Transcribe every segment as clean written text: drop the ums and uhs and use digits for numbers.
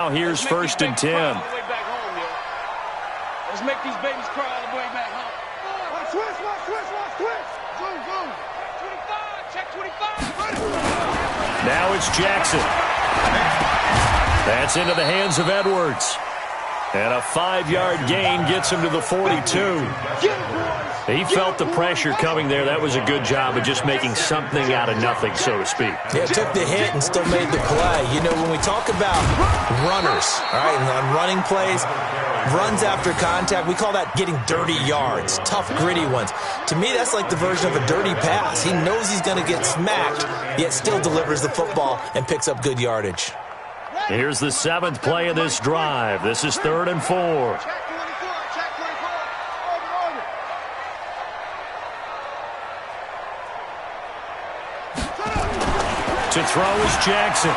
Now here's first and 10. Let's make these babies cry all the way back home. Watch twist. Zoom. 25, check 25. Now it's Jackson. That's into the hands of Edwards. And a 5-yard gain gets him to the 42. He felt the pressure coming there. That was a good job of just making something out of nothing, so to speak. Yeah, took the hit and still made the play. You know, when we talk about runners, all right, and on running plays, runs after contact, we call that getting dirty yards, tough, gritty ones. To me, that's like the version of a dirty pass. He knows he's going to get smacked, yet still delivers the football and picks up good yardage. Here's the 7th play of this drive. This is 3rd and 4. To throw is Jackson.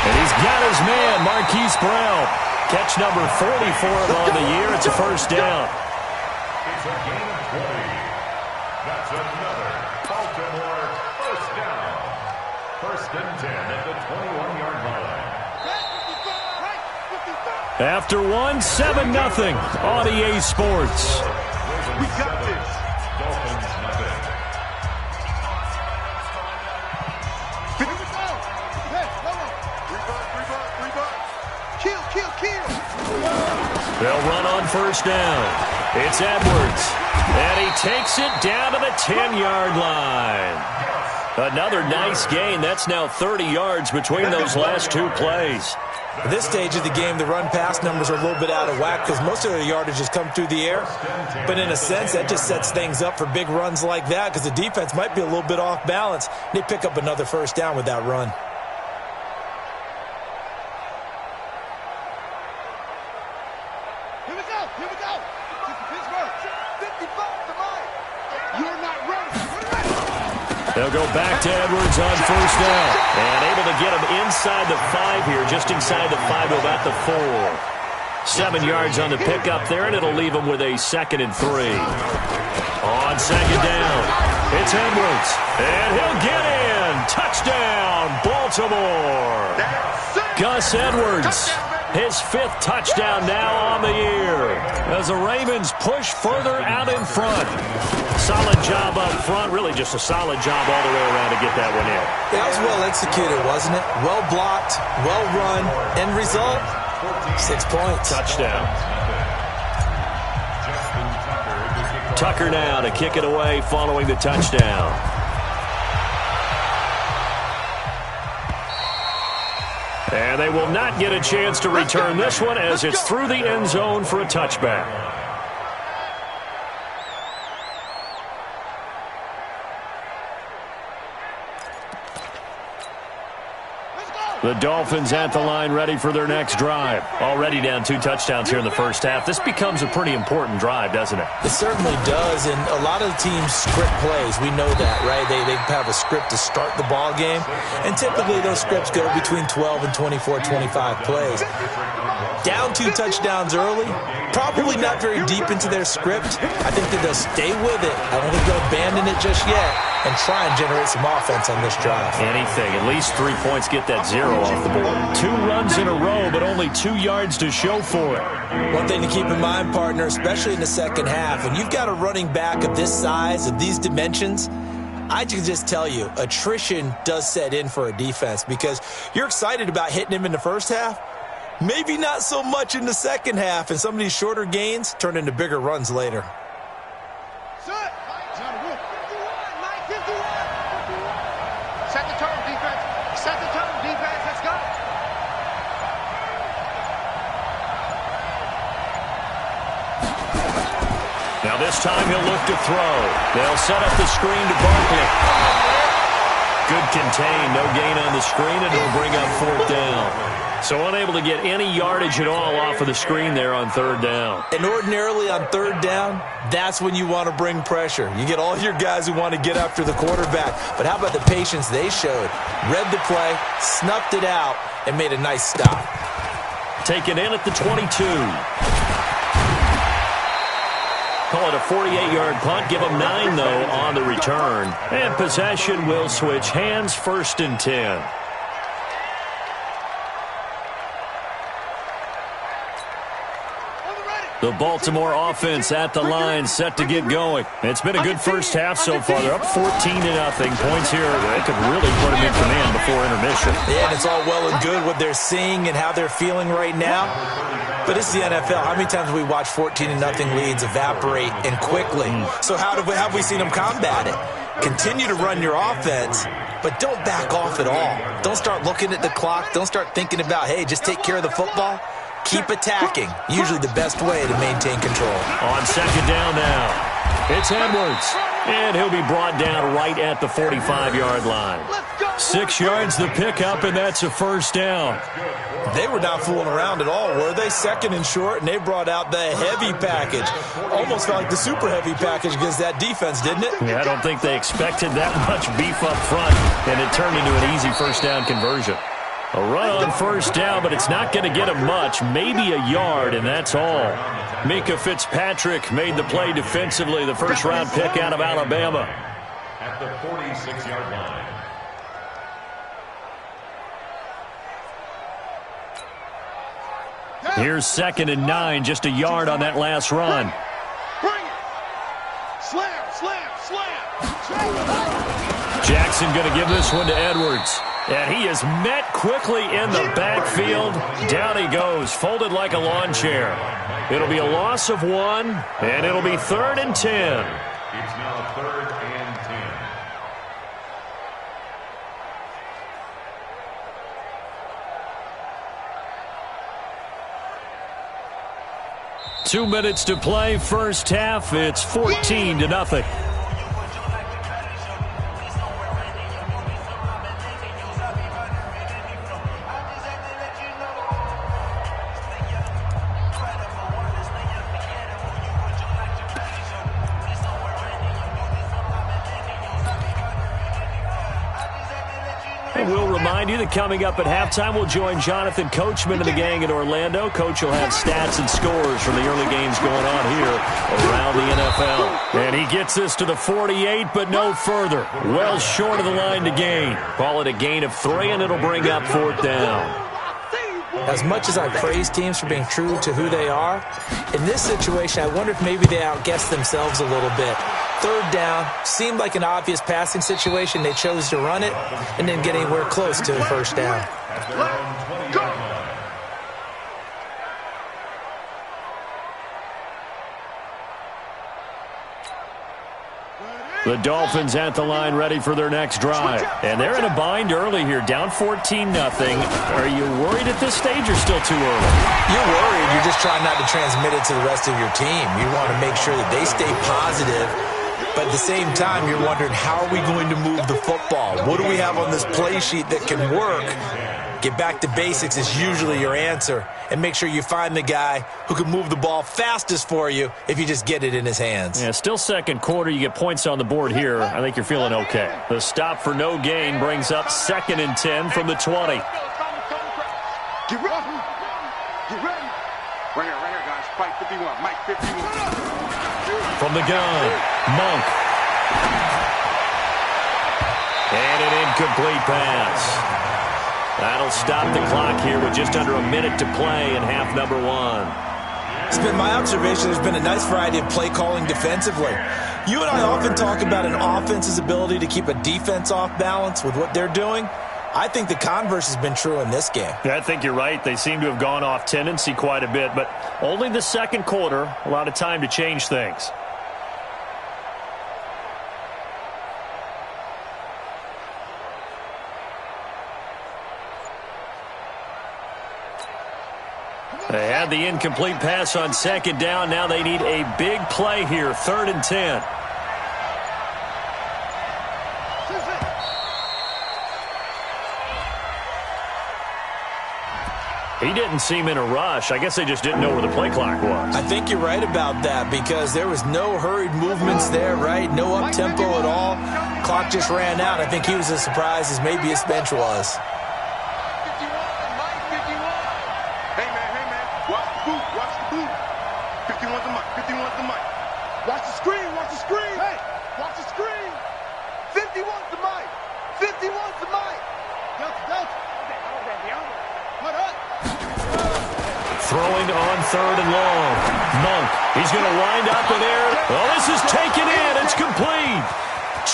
And he's got his man, Marquise Brown. Catch number 44 on the year. It's a first down. It's a gain of 20. That's another Baltimore first down. 1st and 10 at the 21-yard line. After 1, 7-0 on EA Sports. We got this. Dolphins nothing. They'll run on first down. It's Edwards. And he takes it down to the 10-yard line. Another nice gain. That's now 30 yards between those last 2 plays. At this stage of the game, the run-pass numbers are a little bit out of whack because most of their yardage has come through the air. But in a sense, that just sets things up for big runs like that because the defense might be a little bit off balance. They pick up another first down with that run. Here we go. Pittsburgh. 55 to mine. You're not ready. They'll go back to Edwards on first down. And able to get him inside the 5 here, just inside the 5 to about the 4. 7 yards on the pickup there, and it'll leave him with a 2nd and 3. On 2nd down, it's Edwards. And he'll get in. Touchdown, Baltimore. Gus Edwards. His 5th touchdown now on the year as the Ravens push further out in front. Solid job up front, really just a solid job all the way around to get that one in. That was well executed, wasn't it? Well blocked, well run. End result, 6 points. Touchdown. Tucker now to kick it away following the touchdown. And they will not get a chance to return this one as it's through the end zone for a touchback. The Dolphins at the line ready for their next drive. Already down 2 touchdowns here in the first half. This becomes a pretty important drive, doesn't it? It certainly does, and a lot of the teams script plays. We know that, right? They have a script to start the ball game, and typically those scripts go between 12 and 24, 25 plays. Down 2 touchdowns early, probably not very deep into their script. I think that they'll stay with it. I don't think they'll abandon it just yet and try and generate some offense on this drive. Anything. At least 3 points, get that 0 off the board. 2 runs in a row, but only 2 yards to show for it. One thing to keep in mind, partner, especially in the second half, when you've got a running back of this size, of these dimensions, I can just tell you, attrition does set in for a defense because you're excited about hitting him in the first half. Maybe not so much in the second half, and some of these shorter gains turn into bigger runs later. Set the tone, defense. Set the tone, defense. Let's go. Now this time he'll look to throw. They'll set up the screen to Barkley. Good contain, no gain on the screen, and it'll bring up 4th down. So unable to get any yardage at all off of the screen there on 3rd down. And ordinarily on 3rd down, that's when you want to bring pressure. You get all your guys who want to get after the quarterback. But how about the patience they showed? Read the play, snuffed it out, and made a nice stop. Taken in at the 22. Call it a 48-yard punt. Give them 9, though, on the return. And possession will switch hands, 1st and 10. The Baltimore offense at the line, set to get going. It's been a good first half so far. They're up 14-0. Points here that could really put them in command before intermission. Yeah, and it's all well and good what they're seeing and how they're feeling right now. But it's the NFL. How many times have we watched 14-0 leads evaporate and quickly? So how have we seen them combat it? Continue to run your offense, but don't back off at all. Don't start looking at the clock. Don't start thinking about, hey, just take care of the football. Keep attacking. Usually the best way to maintain control. On second down now, it's Edwards. And he'll be brought down right at the 45-yard line. 6 yards the pickup, and that's a first down. They were not fooling around at all, were they? Second and short, and they brought out the heavy package. Almost felt like the super heavy package against that defense, didn't it? Yeah, I don't think they expected that much beef up front, and it turned into an easy first down conversion. A run on first down, but it's not going to get him much, maybe a yard, and that's all. Mika Fitzpatrick made the play defensively, the first-round pick out of Alabama. At the 46-yard line. Here's 2nd and 9, just a yard on that last run. Bring it. Slam, slam, slam. Jackson going to give this one to Edwards. And he is met quickly in the backfield. Down he goes, folded like a lawn chair. It'll be a loss of 1, and it'll be 3rd and 10. It's now 3rd and 10. 2 minutes to play, first half. It's 14-0. We'll remind you that coming up at halftime, we'll join Jonathan Coachman and the gang in Orlando. Coach will have stats and scores from the early games going on here around the NFL. And he gets this to the 48, but no further. Well short of the line to gain. Call it a gain of 3, and it'll bring up 4th down. As much as I praise teams for being true to who they are, in this situation, I wonder if maybe they outguessed themselves a little bit. 3rd down, seemed like an obvious passing situation. They chose to run it and didn't get anywhere close to a first down. The Dolphins at the line ready for their next drive. And they're in a bind early here, down 14-0. Are you worried at this stage or still too early? You're worried. You're just trying not to transmit it to the rest of your team. You want to make sure that they stay positive. But at the same time, you're wondering, how are we going to move the football? What do we have on this play sheet that can work? Get back to basics is usually your answer. And make sure you find the guy who can move the ball fastest for you if you just get it in his hands. Yeah, still second quarter. You get points on the board here. I think you're feeling okay. The stop for no gain brings up 2nd and 10 from the 20. Get ready. Get ready. Right here, guys. Fight 51. Mike 51. From the gun, Monk. And an incomplete pass. That'll stop the clock here with just under a minute to play in half number 1. It's been my observation there's been a nice variety of play calling defensively. You and I often talk about an offense's ability to keep a defense off balance with what they're doing. I think the converse has been true in this game. Yeah, I think you're right. They seem to have gone off tendency quite a bit, but only the second quarter, a lot of time to change things. They had the incomplete pass on second down. Now they need a big play here, 3rd and 10. He didn't seem in a rush. I guess they just didn't know where the play clock was. I think you're right about that because there was no hurried movements there, right? No up-tempo at all. Clock just ran out. I think he was as surprised as maybe his bench was. Hey, man. Watch the boot. Watch the boot. 51's the mic. 51's the mic. Watch the screen. Watch the screen. Hey, watch the screen. 51's the mic. 51's the mic. Delta. Okay, hold that. Hold up. Throwing on 3rd and long. Monk, he's going to wind up in there. Oh, this is taken in. It's complete.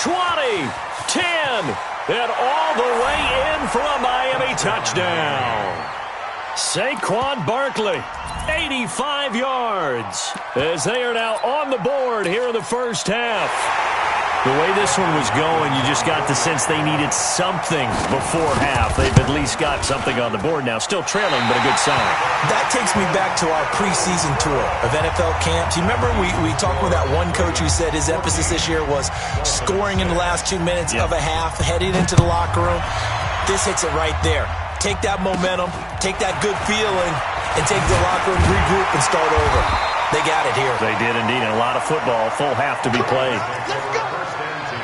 20, 10, and all the way in for a Miami touchdown. Saquon Barkley, 85 yards, as they are now on the board here in the first half. The way this one was going, you just got the sense they needed something before half. They've at least got something on the board now. Still trailing, but a good sign. That takes me back to our preseason tour of NFL camps. You remember we talked with that one coach who said his emphasis this year was scoring in the last 2 minutes of a half, heading into the locker room. This hits it right there. Take that momentum, take that good feeling, and take the locker room, regroup, and start over. They got it here. They did indeed, and a lot of football, full half to be played. Let's go. First and 10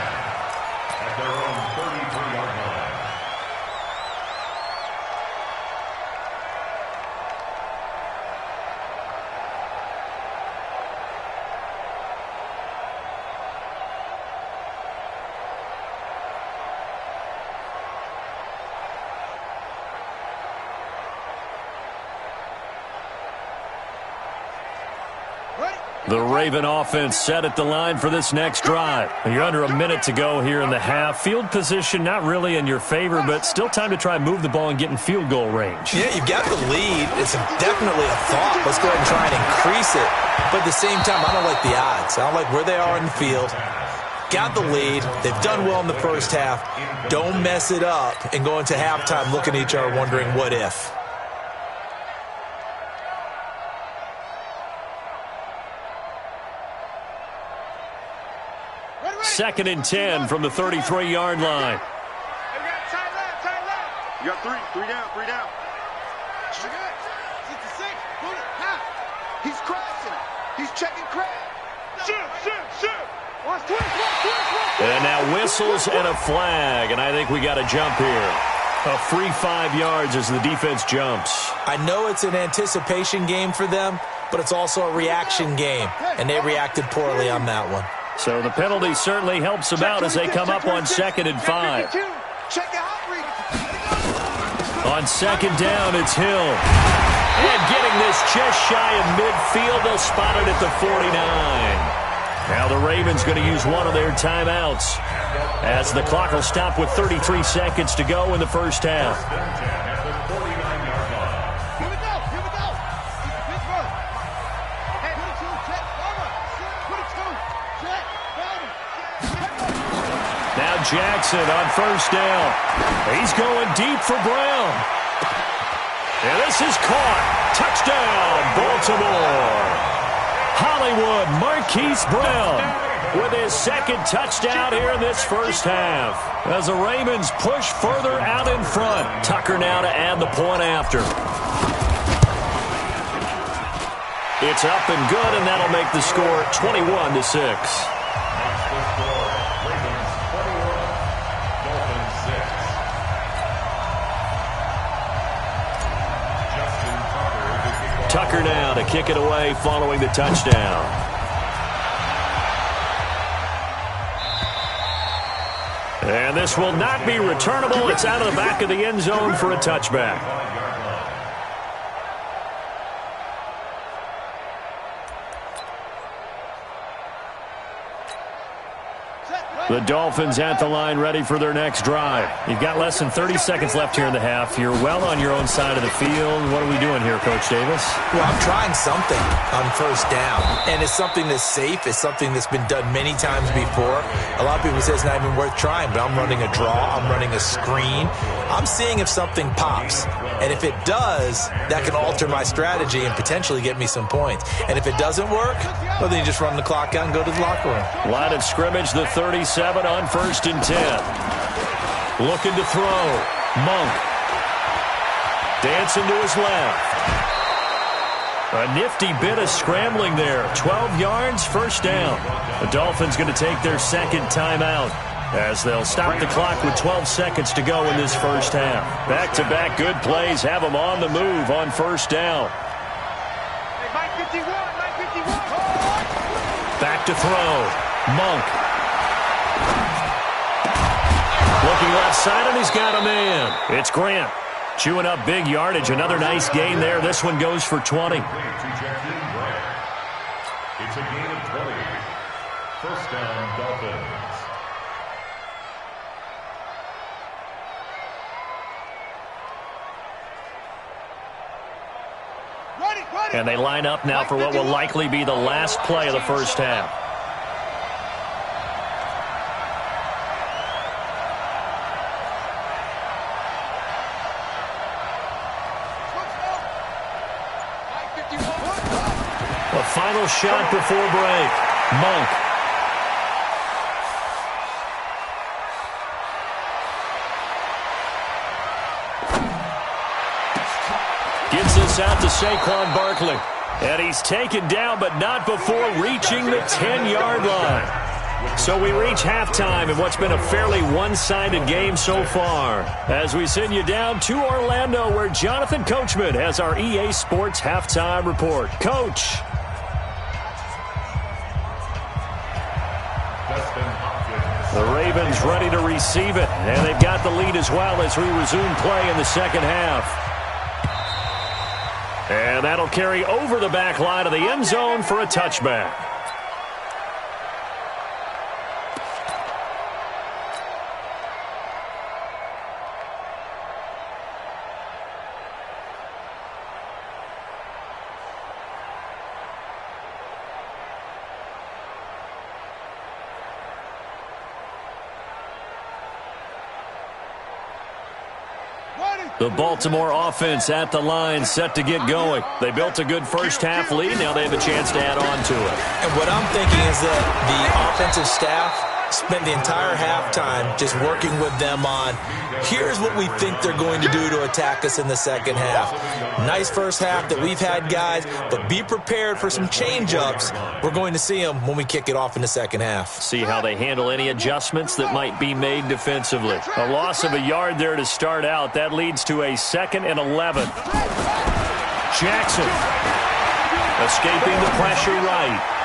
at their own 33-yard line. The Raven offense set at the line for this next drive. You're under a minute to go here in the half. Field position not really in your favor, but still time to try and move the ball and get in field goal range. Yeah, you've got the lead. It's definitely a thought. Let's go ahead and try and increase it. But at the same time, I don't like the odds. I don't like where they are in the field. Got the lead. They've done well in the first half. Don't mess it up and go into halftime looking at each other wondering what if. Second and 10 from the 33-yard line. You got three down. He's crossing. He's checking crack. Shoot. And now whistles and a flag, and I think we got a jump here. A free 5 yards as the defense jumps. I know it's an anticipation game for them, but it's also a reaction game, and they reacted poorly on that one. So the penalty certainly helps them out as they come up on 2nd and 5. On 2nd down, it's Hill. And getting this just shy of midfield, they'll spot it at the 49. Now the Ravens going to use one of their timeouts as the clock will stop with 33 seconds to go in the first half. Jackson on first down. He's going deep for Brown. And this is caught. Touchdown, Baltimore. Hollywood Marquise Brown with his second touchdown here in this first half. As the Ravens push further out in front. Tucker now to add the point after. It's up and good, and that'll make the score 21-6. Tucker now to kick it away following the touchdown. And this will not be returnable. It's out of the back of the end zone for a touchback. The Dolphins at the line ready for their next drive. You've got less than 30 seconds left here in the half. You're well on your own side of the field. What are we doing here, Coach Davis? Well, I'm trying something on first down, and it's something that's safe. It's something that's been done many times before. A lot of people say it's not even worth trying, but I'm running a draw. I'm running a screen. I'm seeing if something pops, and if it does, that can alter my strategy and potentially get me some points. And if it doesn't work, well, then you just run the clock out and go to the locker room. Line of scrimmage, the 37 on 1st and 10. Looking to throw. Monk. Dancing to his left. A nifty bit of scrambling there. 12 yards, first down. The Dolphins going to take their second timeout as they'll stop the clock with 12 seconds to go in this first half. Back-to-back good plays have them on the move on first down. Back to throw. Monk. Looking left side, and he's got a man. It's Grant. Chewing up big yardage. Another nice gain there. This one goes for 20. It's a gain of 20. First down, Dolphins. And they line up now for what will likely be the last play of the first half. A final shot before break. Monk. Gets this out to Saquon Barkley. And he's taken down, but not before reaching the 10-yard line. So we reach halftime in what's been a fairly one-sided game so far. As we send you down to Orlando, where Jonathan Coachman has our EA Sports Halftime Report. Coach. The Ravens ready to receive it, and they've got the lead as well as we resume play in the second half. And that'll carry over the back line of the end zone for a touchback. The Baltimore offense at the line, set to get going. They built a good first-half lead. Now they have a chance to add on to it. And what I'm thinking is that the offensive staff spent the entire halftime just working with them on, here's what we think they're going to do to attack us in the second half. Nice first half that we've had, guys, but be prepared for some change-ups. We're going to see them when we kick it off in the second half. See how they handle any adjustments that might be made defensively. A loss of a yard there to start out. That leads to a 2nd and 11. Jackson escaping the pressure right.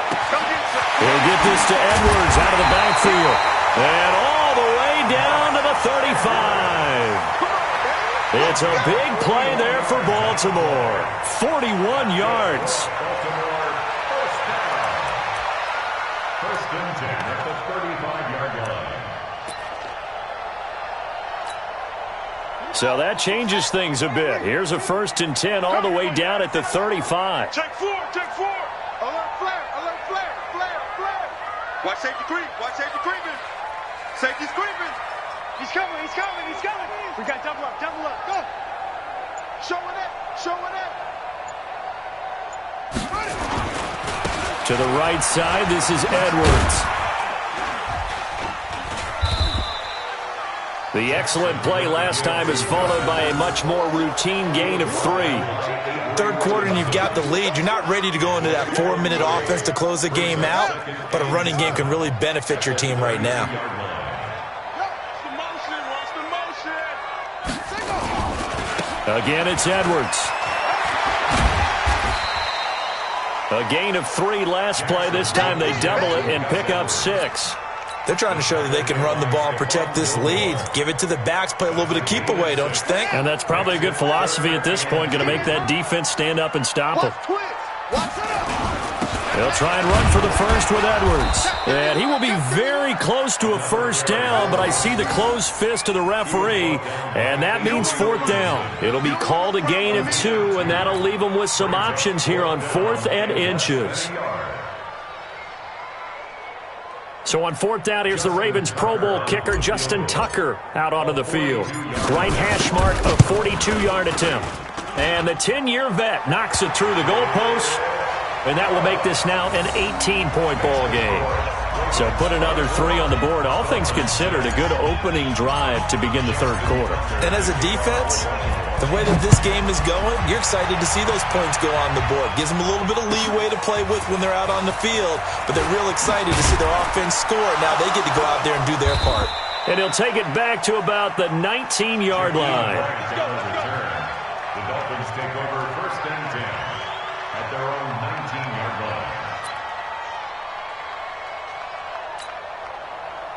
He'll get this to Edwards out of the backfield. And all the way down to the 35. It's a big play there for Baltimore. 41 yards. First and 10 at the 35-yard line. So that changes things a bit. Here's a 1st and 10 all the way down at the 35. Check 4, check 4. Alert flare, alert flare, flare, flare. Watch safety creep, watch safety creeping. Safety's creeping. He's coming, he's coming, he's coming. We got double up, go. Showing it, showing it. To the right side, this is Edwards. The excellent play last time is followed by a much more routine gain of 3. Third quarter and you've got the lead. You're not ready to go into that 4-minute offense to close the game out, but a running game can really benefit your team right now. Again, it's Edwards. A gain of 3 last play. This time they double it and pick up 6. They're trying to show that they can run the ball and protect this lead. Give it to the backs, play a little bit of keep away, don't you think? And that's probably a good philosophy at this point, going to make that defense stand up and stop them. They'll try and run for the first with Edwards. And he will be very close to a first down, but I see the closed fist of the referee, and that means 4th down. It'll be called a gain of 2, and that'll leave them with some options here on 4th and inches. So on 4th down, here's the Ravens Pro Bowl kicker Justin Tucker out onto the field. Right hash mark, a 42-yard attempt. And the 10-year vet knocks it through the goalpost, and that will make this now an 18-point ball game. So put another 3 on the board. All things considered, a good opening drive to begin the third quarter. And as a defense, the way that this game is going, you're excited to see those points go on the board. Gives them a little bit of leeway to play with when they're out on the field, but they're real excited to see their offense score. Now they get to go out there and do their part. And he'll take it back to about the 19-yard line. The Dolphins take over 1st and 10 at their own 19-yard line.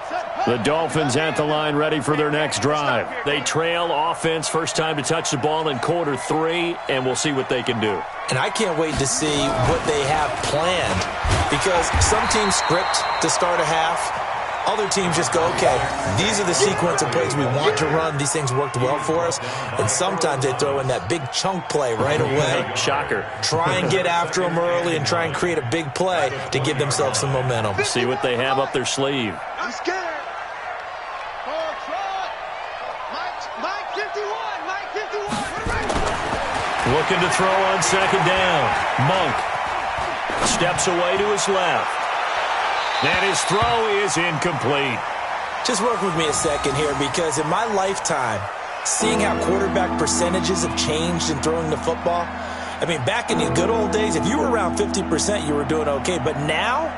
Set, The Dolphins at the line ready for their next drive. They trail offense, first time to touch the ball in quarter 3, and we'll see what they can do. And I can't wait to see what they have planned, because some teams script to start a half. Other teams just go, okay, these are the sequence of plays we want to run. These things worked well for us. And sometimes they throw in that big chunk play right away. Shocker. Try and get after them early and try and create a big play to give themselves some momentum. See what they have up their sleeve. I'm scared. Mike 51. Mike 51. Looking to throw on second down. Monk steps away to his left. And his throw is incomplete. Just work with me a second here, because in my lifetime, seeing how quarterback percentages have changed in throwing the football, I mean, back in the good old days, if you were around 50%, you were doing okay. But now,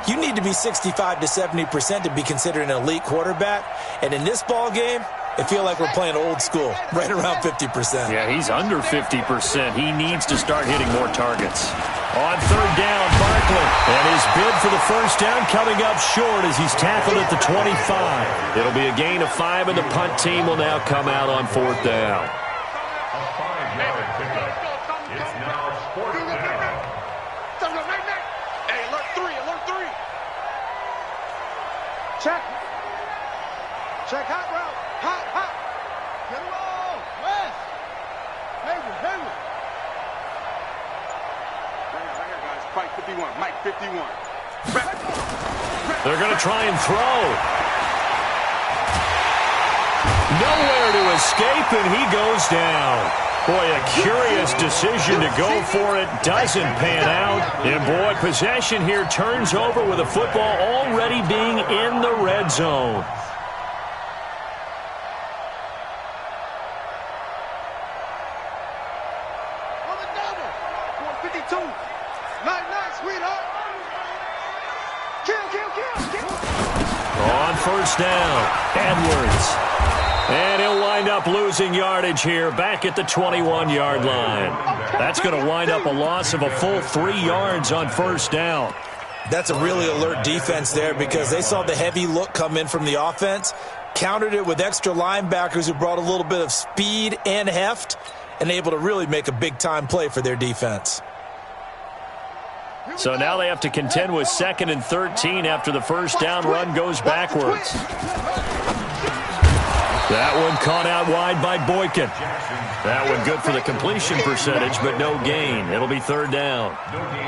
you need to be 65 to 70% to be considered an elite quarterback. And in this ball game, I feel like we're playing old school, right around 50%. Yeah, he's under 50%. He needs to start hitting more targets. On third down, Barkley. And his bid for the first down coming up short as he's tackled at the 25. It'll be a gain of 5, and the punt team will now come out on fourth down. A 5-yard pickup. It's now fourth down. Hey, alert 3. Check. Check hot route. Hot. Get him all. West. Hayward. Right here, guys. Mike 51. Mike 51. They're going to try and throw. Nowhere to escape, and he goes down. Boy, a curious decision to go for it. Doesn't pan out. And, boy, possession here turns over with the football already being in the red zone. On the double. 452. Night, sweetheart. Kill. On first down, Edwards. And he'll wind up losing yardage here back at the 21-yard line. That's going to wind up a loss of a full 3 yards on first down. That's a really alert defense there, because they saw the heavy look come in from the offense, countered it with extra linebackers who brought a little bit of speed and heft, and able to really make a big-time play for their defense. So now they have to contend with 2nd and 13 after the first down run goes backwards. That one caught out wide by Boykin. That one good for the completion percentage, but no gain. It'll be third down.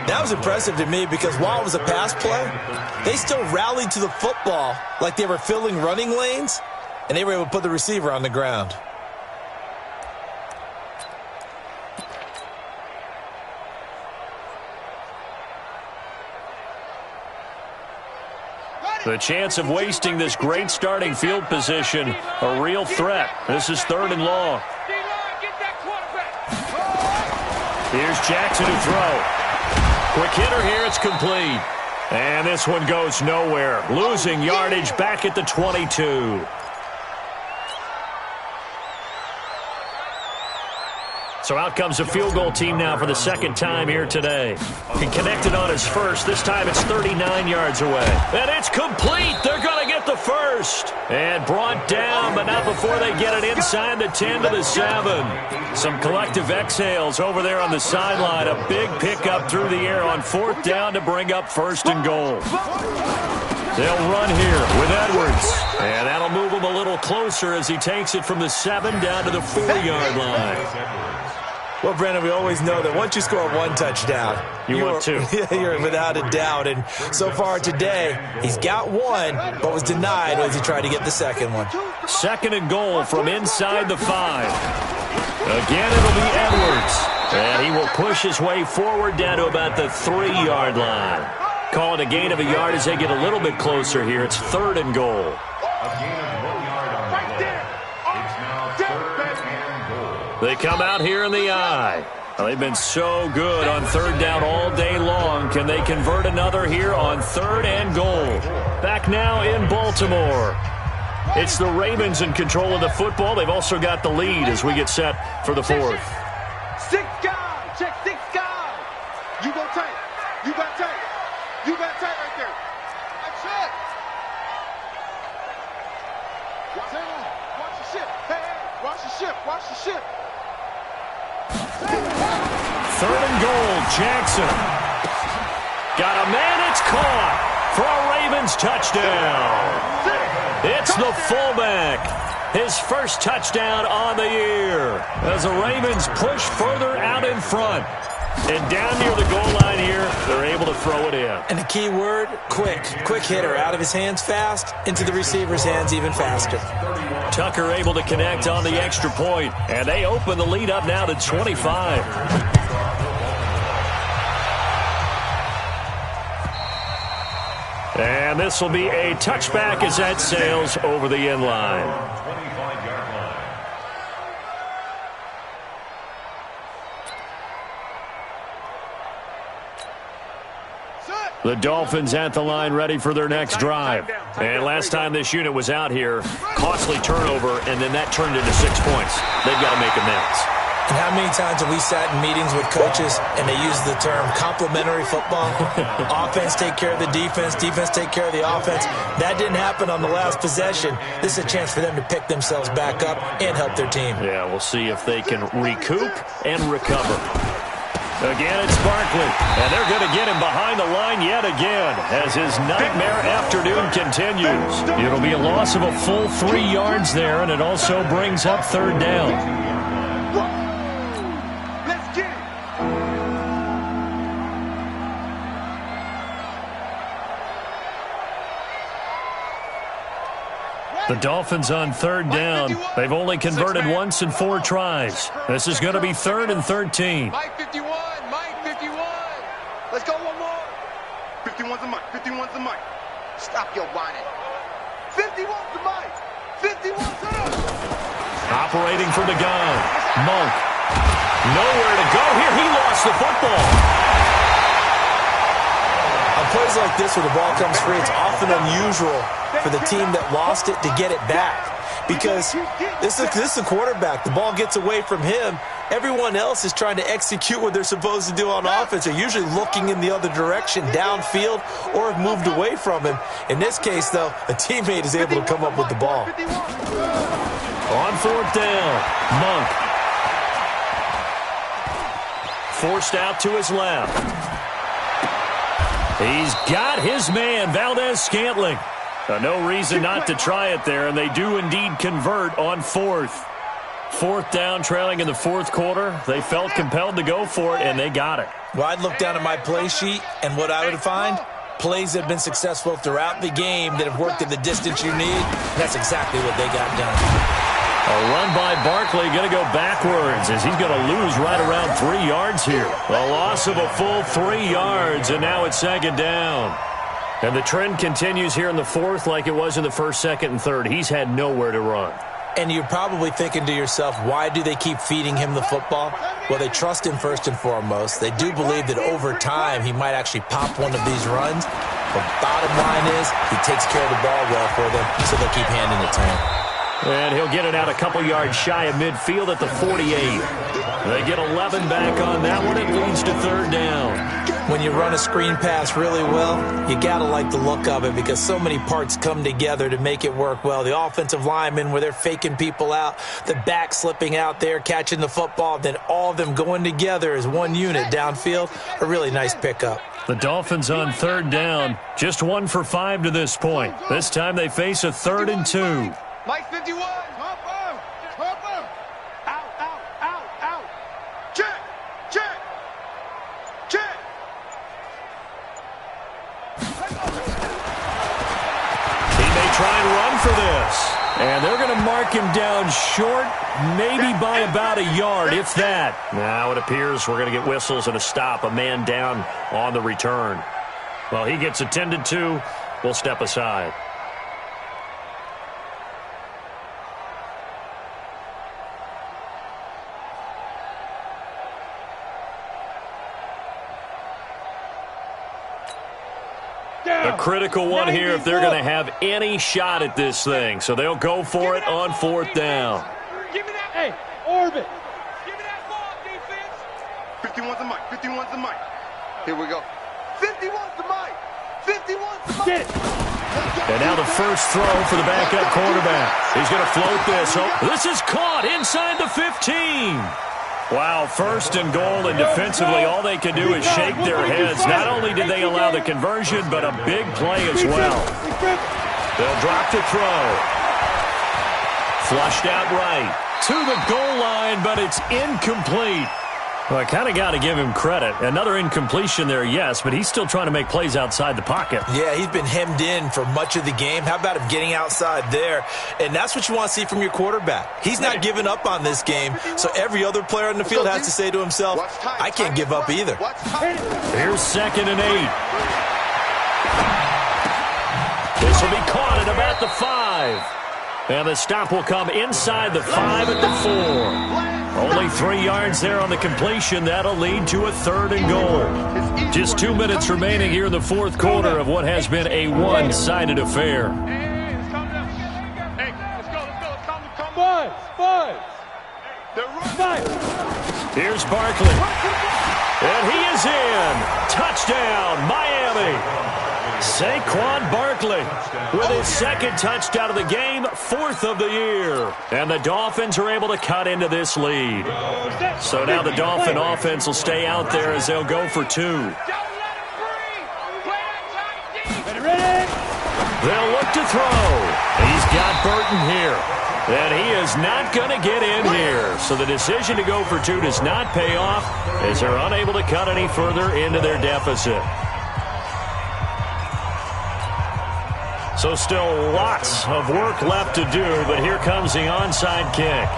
That was impressive to me, because while it was a pass play, they still rallied to the football like they were filling running lanes, and they were able to put the receiver on the ground. The chance of wasting this great starting field position, a real threat. This is 3rd and long. Here's Jackson to throw. Quick hitter here, it's complete. And this one goes nowhere. Losing yardage back at the 22. So out comes a field goal team now for the 2nd time here today. He connected on his first. This time it's 39 yards away. And it's complete. They're going to get the first. And brought down, but not before they get it inside the 10 to the 7. Some collective exhales over there on the sideline. A big pickup through the air on 4th down to bring up 1st and goal. They'll run here with Edwards. And that'll move him a little closer as he takes it from the 7 down to the 4-yard line. Well, Brandon, we always know that once you score 1 touchdown, want 2. You're without a doubt. And so far today, he's got 1, but was denied as he tried to get the 2nd one. 2nd and goal from inside the 5. Again, it'll be Edwards. And he will push his way forward down to about the 3-yard line. Call it a gain of a yard as they get a little bit closer here. It's 3rd and goal. A gain of 1 yard on the play. It's now 3rd and goal. They come out here in the eye. Well, they've been so good on 3rd down all day long. Can they convert another here on 3rd and goal? Back now in Baltimore. It's the Ravens in control of the football. They've also got the lead as we get set for the 4th. 6 guys. Check 6 guys. You go tight. You got tight. You got tight right there. That's it. ship. Watch the ship. 3rd and goal, Jackson. Got a man, it's caught for a Ravens touchdown. It's the fullback. His first touchdown on the year as the Ravens push further out in front. And down near the goal line here, they're able to throw it in. And the key word, quick. Quick hitter. Out of his hands fast, into the receiver's hands even faster. Tucker able to connect on the extra point, and they open the lead up now to 25. And this will be a touchback as that sails over the end line. The Dolphins at the line ready for their next drive. And last time this unit was out here, costly turnover, and then that turned into 6 points. They've got to make amends. And how many times have we sat in meetings with coaches and they use the term complementary football? Offense take care of the defense, defense take care of the offense. That didn't happen on the last possession. This is a chance for them to pick themselves back up and help their team. Yeah, we'll see if they can recoup and recover. Again, it's Barkley, and they're going to get him behind the line yet again as his nightmare afternoon continues. It'll be a loss of a full 3 yards there, and it also brings up 3rd down. Let's get it. The Dolphins on 3rd down. They've only converted once in 4 tries. This is going to be 3rd and 13. Mike 51, Mike 51. Let's go one more. 51's the Mike, 51's the Mike. Stop your whining. 51's the Mike, 51's the Operating from the gun. Monk. Nowhere to go here. He lost the football. On plays like this where the ball comes free, it's often unusual for the team that lost it to get it back. Because this is the quarterback. The ball gets away from him. Everyone else is trying to execute what they're supposed to do on offense. They're usually looking in the other direction, downfield, or have moved away from him. In this case, though, a teammate is able to come up with the ball. On 4th down, Monk. Forced out to his left. He's got his man, Valdez-Scantling. No reason not to try it there, and they do indeed convert on 4th. 4th down, trailing in the 4th quarter. They felt compelled to go for it, and they got it. Well, I'd look down at my play sheet, and what I would find, plays that have been successful throughout the game that have worked at the distance you need. That's exactly what they got done. A run by Barkley, going to go backwards as he's going to lose right around 3 yards here. A loss of a full 3 yards, and now it's 2nd down. And the trend continues here in the 4th like it was in the 1st, 2nd, and 3rd. He's had nowhere to run. And you're probably thinking to yourself, why do they keep feeding him the football? Well, they trust him first and foremost. They do believe that over time he might actually pop one of these runs. But bottom line is he takes care of the ball well for them, so they'll keep handing it to him. And he'll get it out a couple yards shy of midfield at the 48. They get 11 back on that one. It leads to 3rd down. When you run a screen pass really well, you got to like the look of it because so many parts come together to make it work well. The offensive linemen, where they're faking people out, the back slipping out there, catching the football, then all of them going together as one unit downfield, a really nice pickup. The Dolphins on 3rd down, just 1 for 5 to this point. This time they face a 3rd and 2. Mike 51. Hop him. Out. Check. He may try and run for this. And they're going to mark him down short, maybe by about a yard, if that. Now it appears we're going to get whistles and a stop, a man down on the return. Well, he gets attended to. We'll step aside. A critical one here if they're going to have any shot at this thing. So they'll go for it on 4th down. Give me that. Hey, orbit. Give me that ball, defense. 51's the Mike. Here we go. 51's the Mike. And now the first throw for the backup quarterback. He's going to float this. Oh, this is caught inside the 15. Wow, first and goal, and defensively all they can do is shake their heads. Not only did they allow the conversion, but a big play as well. They'll drop to throw. Flushed out right to the goal line, but it's incomplete. Well, I kind of got to give him credit. Another incompletion there, yes, but he's still trying to make plays outside the pocket. Yeah, he's been hemmed in for much of the game. How about him getting outside there? And that's what you want to see from your quarterback. He's not giving up on this game, so every other player on the field has to say to himself, I can't give up either. Here's 2nd and 8. This will be caught at about the 5. And the stop will come inside the 5 at the 4. Only 3 yards there on the completion. That'll lead to a 3rd and goal. Just 2 minutes remaining here in the 4th quarter of what has been a one-sided affair. Here's Barkley. And he is in. Touchdown, Miami. Saquon Barkley with his 2nd touchdown of the game, 4th of the year. And the Dolphins are able to cut into this lead. So now the Dolphin offense will stay out there as they'll go for 2. They'll look to throw. He's got Burton here. And he is not going to get in here. So the decision to go for 2 does not pay off as they're unable to cut any further into their deficit. So still lots of work left to do, but here comes the onside kick.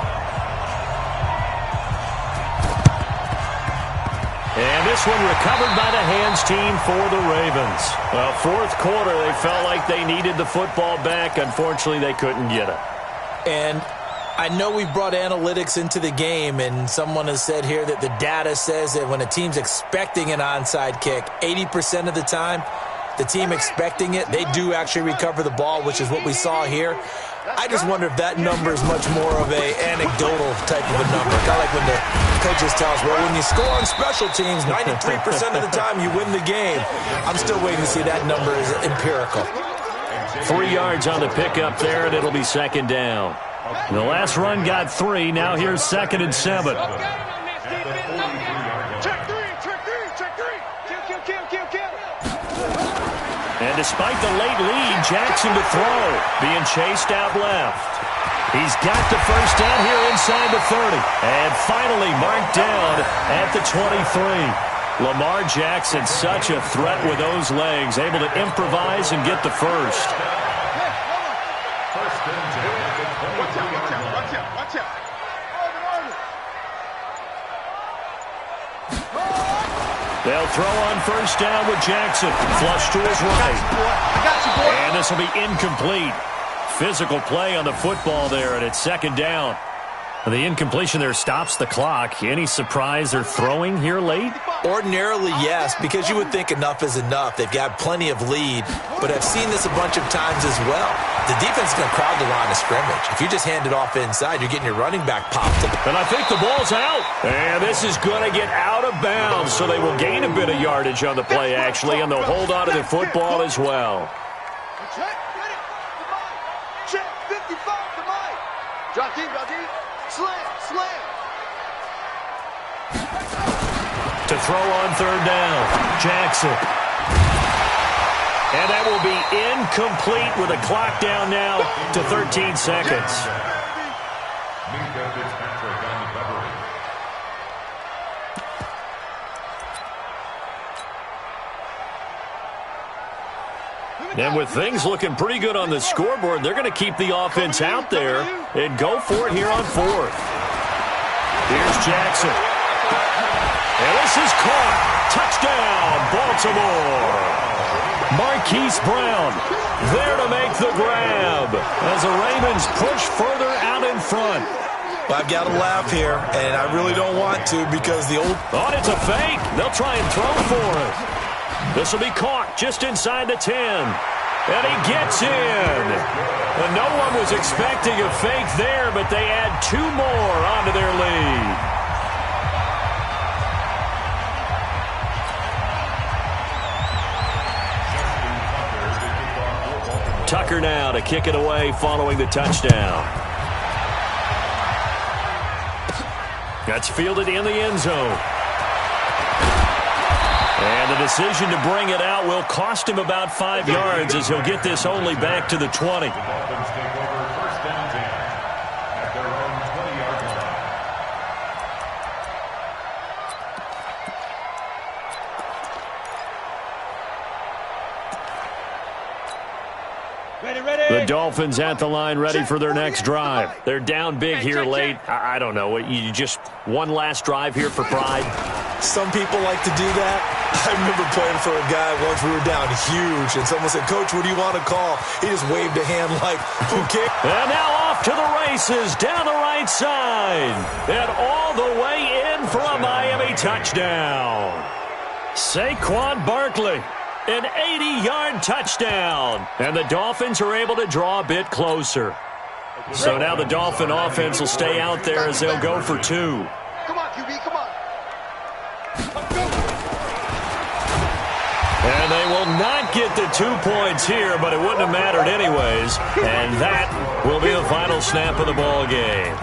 And this one recovered by the hands team for the Ravens. Well, 4th quarter, they felt like they needed the football back. Unfortunately, they couldn't get it. And I know we brought analytics into the game, and someone has said here that the data says that when a team's expecting an onside kick, 80% of the time, the team expecting it, they do actually recover the ball, which is what we saw here. I just wonder if that number is much more of a anecdotal type of a number. Kind of like when the coaches tell us, well, when you score on special teams, 93% of the time you win the game. I'm still waiting to see that number is empirical. 3 yards on the pickup there, and it'll be 2nd down. The last run got 3. Now here's 2nd and 7. And despite the late lead, Jackson to throw, being chased out left. He's got the first down here inside the 30. And finally marked down at the 23. Lamar Jackson, such a threat with those legs, able to improvise and get the first. Watch out. They'll throw on first down with Jackson. Flush to his right. And this will be incomplete. Physical play on the football there, and it's 2nd down. The incompletion there stops the clock. Any surprise they're throwing here late? Ordinarily, yes, because you would think enough is enough. They've got plenty of lead, but I've seen this a bunch of times as well. The defense is going to crowd the line of scrimmage. If you just hand it off inside, you're getting your running back popped. And I think the ball's out. And this is going to get out of bounds, so they will gain a bit of yardage on the play, actually, and they'll hold on to the football as well. Check, 55 to Mike. Drop deep. Slam. To throw on 3rd down, Jackson. And that will be incomplete with a clock down now to 13 seconds. And with things looking pretty good on the scoreboard, they're going to keep the offense out there and go for it here on 4th. Here's Jackson. And this is caught. Touchdown, Baltimore. Marquise Brown there to make the grab as the Ravens push further out in front. Well, I've got to laugh here, and I really don't want to because the old... Oh, it's a fake. They'll try and throw for it. This will be caught just inside the 10. And he gets in. And no one was expecting a fake there, but they add 2 more onto their lead. Tucker now to kick it away following the touchdown. That's fielded in the end zone. And the decision to bring it out will cost him about 5 yards as he'll get this only back to the 20. The Dolphins take over first and 10 at their own 20-yard line. The Dolphins at the line, ready for their next drive. They're down big here late. I don't know. You just one last drive here for pride? Some people like to do that. I remember playing for a guy once. We were down huge, and someone said, "Coach, what do you want to call?" He just waved a hand like, who cares? And now off to the races down the right side. And all the way in for a Miami touchdown. Saquon Barkley. An 80-yard touchdown. And the Dolphins are able to draw a bit closer. So now the Dolphin offense will stay out there as they'll go for 2. Come on, QB, come on. And they will not get the 2 points here, but it wouldn't have mattered anyways. And that will be the final snap of the ball game.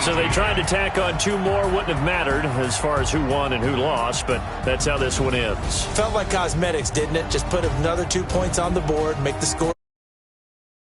So they tried to tack on 2 more, wouldn't have mattered as far as who won and who lost, but that's how this one ends. Felt like cosmetics, didn't it? Just put another 2 points on the board, make the score.